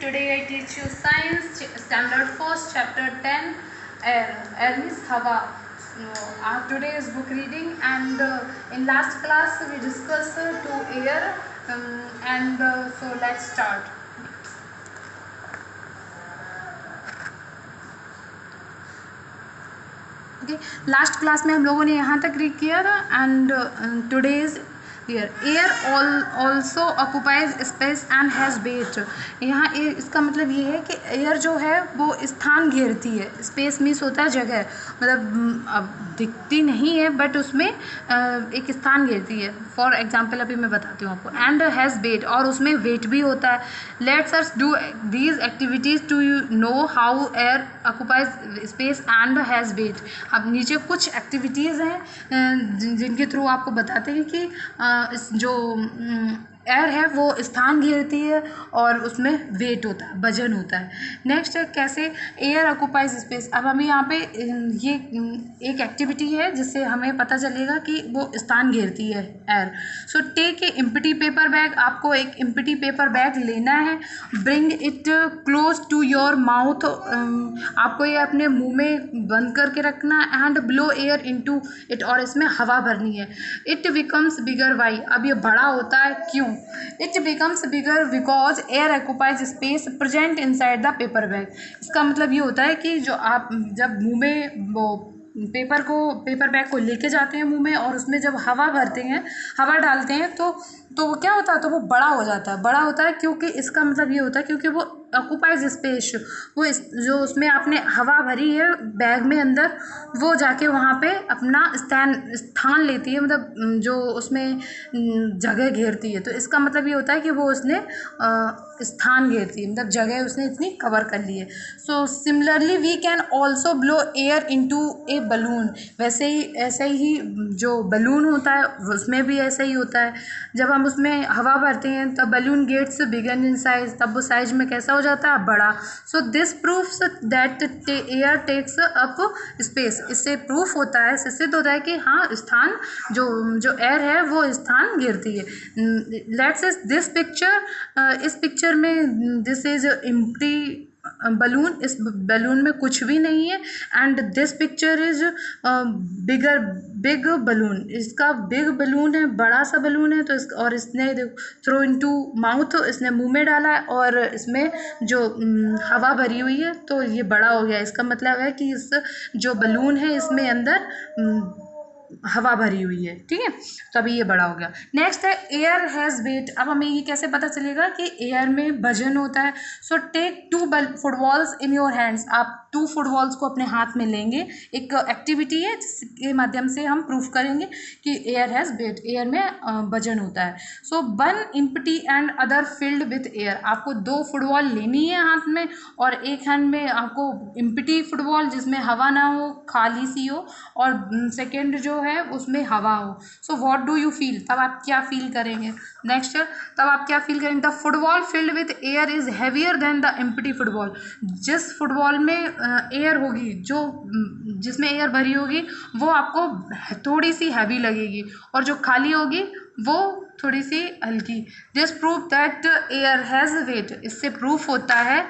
Today I teach you science standard 1st chapter 10 air. Air means hawa. Today's book reading, and in last class we discussed to air, so let's start. Okay, last class में हम लोगों ने यहाँ तक read किया था. And today's air also occupies space and has wait. यहाँ इसका मतलब ये है कि एयर जो है वो स्थान घेरती है. स्पेस मीन्स होता है जगह, मतलब अब दिखती नहीं है बट उसमें एक स्थान घेरती है. फॉर एग्जाम्पल अभी मैं बताती हूँ आपको. एंड हैज़ वेट, और उसमें वेट भी होता है. Let's us do these activities to you know how air occupies space and has weight. अब नीचे कुछ एक्टिविटीज़ हैं जिनके थ्रू आपको बताते हैं कि जो एयर है वो स्थान घेरती है और उसमें वेट होता है, वजन होता है. नेक्स्ट है कैसे एयर ऑक्यूपाइज स्पेस. अब हमें यहाँ पे ये एक एक्टिविटी है जिससे हमें पता चलेगा कि वो स्थान घेरती है air. So take a empty paper bag. आपको एक एम्प्टी पेपर बैग लेना है. Bring it close to your mouth. आपको ये अपने मुंह में बंद करके रखना. And blow air into it, और इसमें हवा भरनी है. It becomes bigger. वाई. अब ये बड़ा होता है क्यों? It becomes bigger because air occupies space present inside the paper bag. इसका मतलब ये होता है कि जो आप जब मुंह में वो पेपर बैग को लेके जाते हैं मुंह में, और उसमें जब हवा भरते हैं, हवा डालते हैं, तो वो क्या होता है, तो वो बड़ा हो जाता है. बड़ा होता है क्योंकि इसका मतलब ये होता है क्योंकि वो ऑक्यूपाइज स्पेस, वो जो उसमें आपने हवा भरी है बैग में अंदर, वो जाके वहाँ पे अपना स्थान लेती है, मतलब जो उसमें जगह घेरती है. तो इसका मतलब ये होता है कि वो उसने स्थान घेरती है, मतलब जगह उसने इतनी कवर कर ली है. So similarly we can also blow air into a balloon. वैसे ही ऐसे ही जो बलून होता है उसमें भी ऐसा ही होता है. जब हम उसमें हवा भरते हैं तब balloon gets bigger in size, तब वो साइज में कैसा हो जाता है, बड़ा. So this proofs that air takes up space. इससे प्रूफ होता है, इससे सिद्ध होता है कि हाँ, स्थान जो एयर है वो स्थान घेरती है. Let's this picture. इस पिक्चर में दिस इज एम्प्टी बलून. इस बलून में कुछ भी नहीं है. And this picture is big balloon. इसका बिग बलून है, बड़ा सा बलून है. तो और इसने थ्रो इनटू माउथ, इसने मुंह में डाला, और इसमें जो हवा भरी हुई है, तो ये बड़ा हो गया. इसका मतलब है कि इस जो बलून है इसमें अंदर हवा भरी हुई है. ठीक है, तो अभी ये बड़ा हो गया. नेक्स्ट है एयर हैज़ वेट. अब हमें ये कैसे पता चलेगा कि एयर में वजन होता है. So take 2 footballs in your hands. आप 2 फुटबॉल्स को अपने हाथ में लेंगे. एक एक्टिविटी है जिसके माध्यम से हम प्रूफ करेंगे कि एयर हैज़ वेट, एयर में वजन होता है. सो 1 empty and other filled with air. आपको 2 फुटबॉल लेनी है हाथ में, और एक हैंड में आपको एम्प्टी फुटबॉल जिसमें हवा ना हो, खाली सी हो, और सेकेंड जो है उसमें हवा हो. So what do you feel. तब आप क्या फील करेंगे? नेक्स्ट, तब आप क्या फील करेंगे? The football filled with air is heavier than the empty football. जिस फुटबॉल में एयर होगी, जिसमें एयर भरी होगी, वो आपको थोड़ी सी हैवी लगेगी, और जो खाली होगी वो थोड़ी सी हल्की. This proof that air has wait. इससे प्रूफ होता है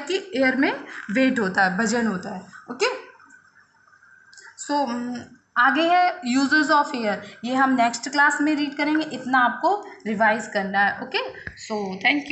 कि एयर में वेट होता है, वजन होता है. ओके, सो आगे है यूजेस ऑफ एयर. ये हम नेक्स्ट क्लास में रीड करेंगे. इतना आपको रिवाइज करना है. Okay, so thank you.